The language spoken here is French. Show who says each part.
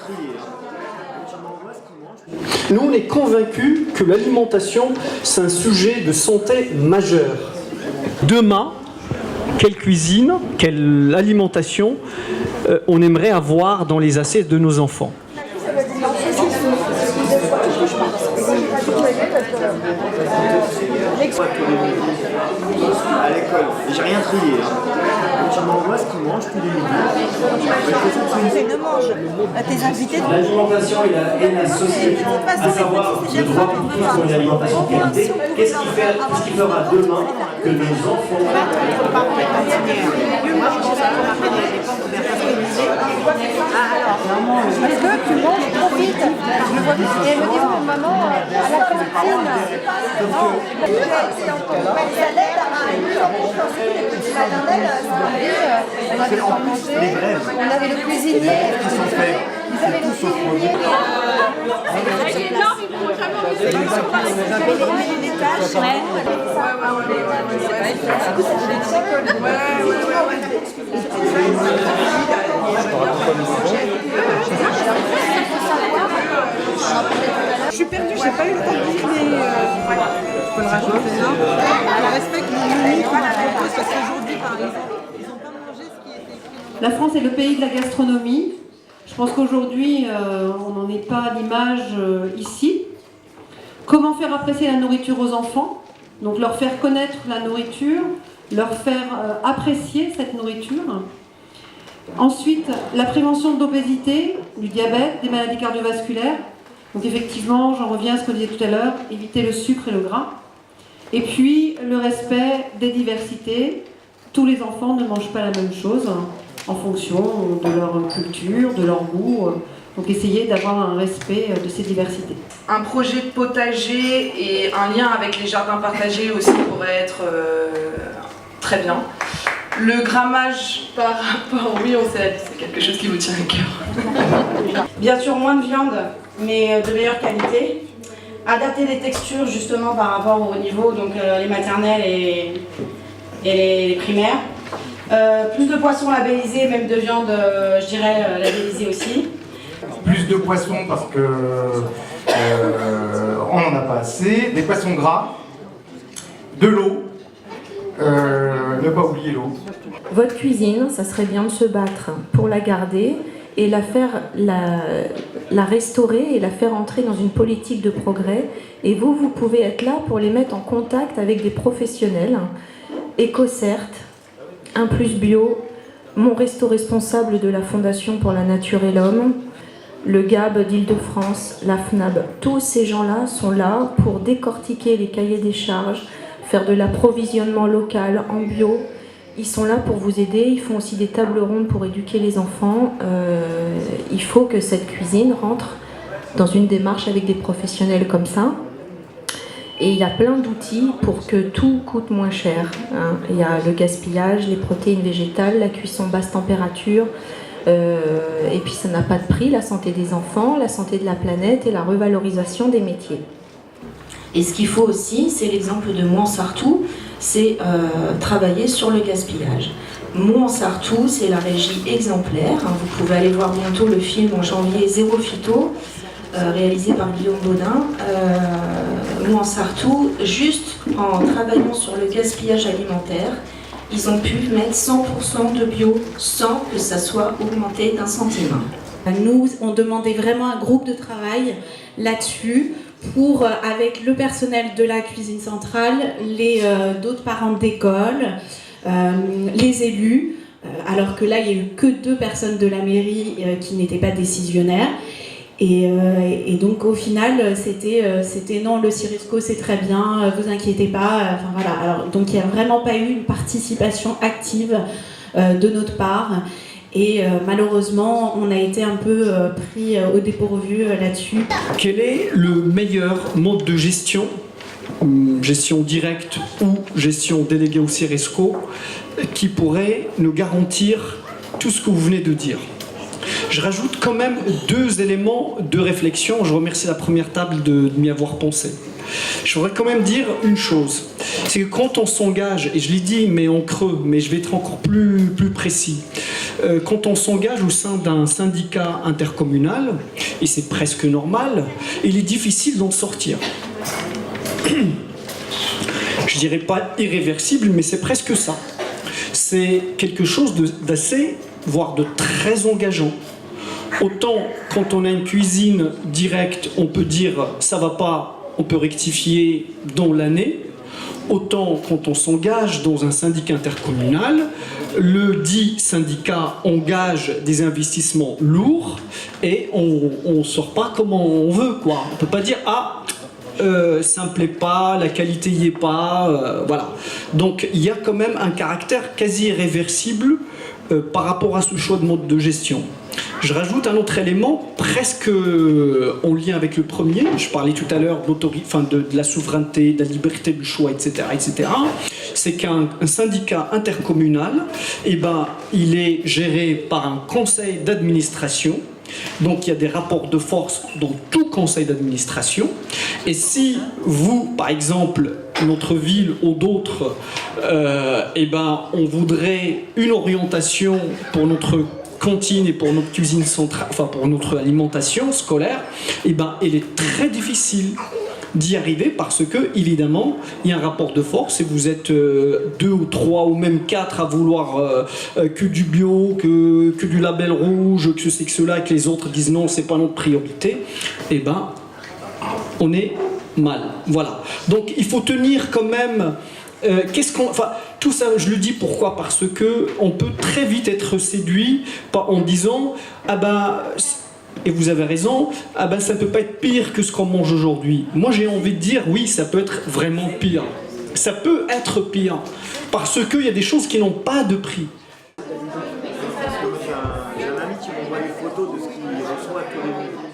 Speaker 1: trier.
Speaker 2: Nous, on est convaincus que l'alimentation, c'est un sujet de santé majeur. Demain, quelle cuisine, quelle alimentation on aimerait avoir dans les assiettes de nos enfants?
Speaker 1: À l'école, j'ai rien trié. Je m'envoie ce qu'ils mangent tous les midis.
Speaker 3: Ne mange à tes invités.
Speaker 4: L'alimentation et la société, à savoir le droit public sur une alimentation de qualité, qu'est-ce qui fera demain que nos enfants...
Speaker 3: Est-ce que tu manges trop vite? Je me vois vite. Et elle me dit, maman, à la cantine. Non, c'est encore une salade. On avait pas mangé. On avait le cuisinier. Vous avez le cuisinier.
Speaker 5: C'est énorme, il faut vraiment
Speaker 3: les tâches.
Speaker 6: Je suis perdue, j'ai pas eu le temps de lire les... Je peux le rajouter, non? Je respecte le menu qu'on m'a propose parce qu'aujourd'hui, par exemple, ils n'ont pas mangé ce qui était écrit.
Speaker 7: La France est le pays de la gastronomie. Je pense qu'aujourd'hui, on n'en est pas à l'image ici. Comment faire apprécier la nourriture aux enfants? Donc leur faire connaître la nourriture, leur faire apprécier cette nourriture. Ensuite, la prévention de l'obésité, du diabète, des maladies cardiovasculaires. Donc effectivement, j'en reviens à ce qu'on disait tout à l'heure, éviter le sucre et le gras. Et puis, le respect des diversités. Tous les enfants ne mangent pas la même chose en fonction de leur culture, de leur goût. Donc essayer d'avoir un respect de ces diversités.
Speaker 8: Un projet de potager et un lien avec les jardins partagés aussi pourrait être très bien. Le grammage par rapport, oui on sait, c'est quelque chose qui vous tient à cœur.
Speaker 9: Bien sûr moins de viande, mais de meilleure qualité. Adapter les textures justement par rapport au niveau, donc les maternelles et les primaires. Plus de poissons labellisés, même de viande, je dirais, labellisée aussi.
Speaker 10: Plus de poissons parce que on n'en a pas assez. Des poissons gras, de l'eau, ne pas oublier l'eau.
Speaker 11: Votre cuisine, ça serait bien de se battre pour la garder et la restaurer et la faire entrer dans une politique de progrès. Et vous pouvez être là pour les mettre en contact avec des professionnels. EcoCert, Un Plus Bio, Mon Resto Responsable de la Fondation pour la Nature et l'Homme, le GAB d'Île-de-France, la FNAB. Tous ces gens-là sont là pour décortiquer les cahiers des charges, faire de l'approvisionnement local en bio. Ils sont là pour vous aider, ils font aussi des tables rondes pour éduquer les enfants. Il faut que cette cuisine rentre dans une démarche avec des professionnels comme ça. Et il y a plein d'outils pour que tout coûte moins cher. Il y a le gaspillage, les protéines végétales, la cuisson basse température. Et puis ça n'a pas de prix, la santé des enfants, la santé de la planète et la revalorisation des métiers.
Speaker 12: Et ce qu'il faut aussi, c'est l'exemple de Mouansartou, c'est travailler sur le gaspillage. Mouansartou, c'est la régie exemplaire. Vous pouvez aller voir bientôt le film en janvier Zéro Phyto, réalisé par Guillaume Baudin. Mouansartou, juste en travaillant sur le gaspillage alimentaire, ils ont pu mettre 100% de bio sans que ça soit augmenté d'1 centime.
Speaker 13: Nous, on demandait vraiment un groupe de travail là-dessus pour, avec le personnel de la cuisine centrale, d'autres parents d'école, les élus, alors que là, il n'y a eu que 2 personnes de la mairie qui n'étaient pas décisionnaires. Et donc au final c'était non, le Cirisco c'est très bien, vous inquiétez pas, enfin voilà. Alors donc il n'y a vraiment pas eu une participation active de notre part et malheureusement on a été un peu pris au dépourvu là-dessus.
Speaker 2: Quel est le meilleur mode de gestion, gestion directe ou gestion déléguée au Cirisco, qui pourrait nous garantir tout ce que vous venez de dire? Je rajoute quand même 2 éléments de réflexion. Je remercie la première table de m'y avoir pensé. Je voudrais quand même dire une chose, c'est que quand on s'engage, et je l'ai dit mais en creux, mais je vais être encore plus précis, quand on s'engage au sein d'un syndicat intercommunal, et c'est presque normal, il est difficile d'en sortir. Je dirais pas irréversible, mais c'est presque ça. C'est quelque chose d'assez, voire de très engageant. Autant quand on a une cuisine directe, on peut dire ça va pas, on peut rectifier dans l'année. Autant quand on s'engage dans un syndicat intercommunal, le dit syndicat engage des investissements lourds et on sort pas comme on veut, quoi. On peut pas dire ah ça me plaît pas, la qualité y est pas, voilà. Donc il y a quand même un caractère quasi irréversible par rapport à ce choix de mode de gestion. Je rajoute un autre élément, presque en lien avec le premier. Je parlais tout à l'heure de la souveraineté, de la liberté du choix, etc. etc. C'est qu'un syndicat intercommunal, eh ben, il est géré par un conseil d'administration. Donc il y a des rapports de force dans tout conseil d'administration. Et si vous, par exemple, notre ville ou d'autres, eh ben, on voudrait une orientation pour notre cantine et pour notre cuisine centrale, enfin pour notre alimentation scolaire, eh ben, il est très difficile d'y arriver parce que, évidemment, il y a un rapport de force et vous êtes 2 ou 3 ou même 4 à vouloir que du bio, que du label rouge, que ceci, que cela, et que les autres disent non, c'est pas notre priorité, eh ben, on est mal. Voilà. Donc, il faut tenir quand même. Tout ça, je le dis pourquoi? Parce que on peut très vite être séduit en disant ah ben, et vous avez raison, ah ben ça ne peut pas être pire que ce qu'on mange aujourd'hui. Moi j'ai envie de dire oui, ça peut être vraiment pire. Ça peut être pire parce qu'il y a des choses qui n'ont pas de prix.
Speaker 1: J'ai un ami qui m'envoie des photos de ce qu'il reçoit tous les jours.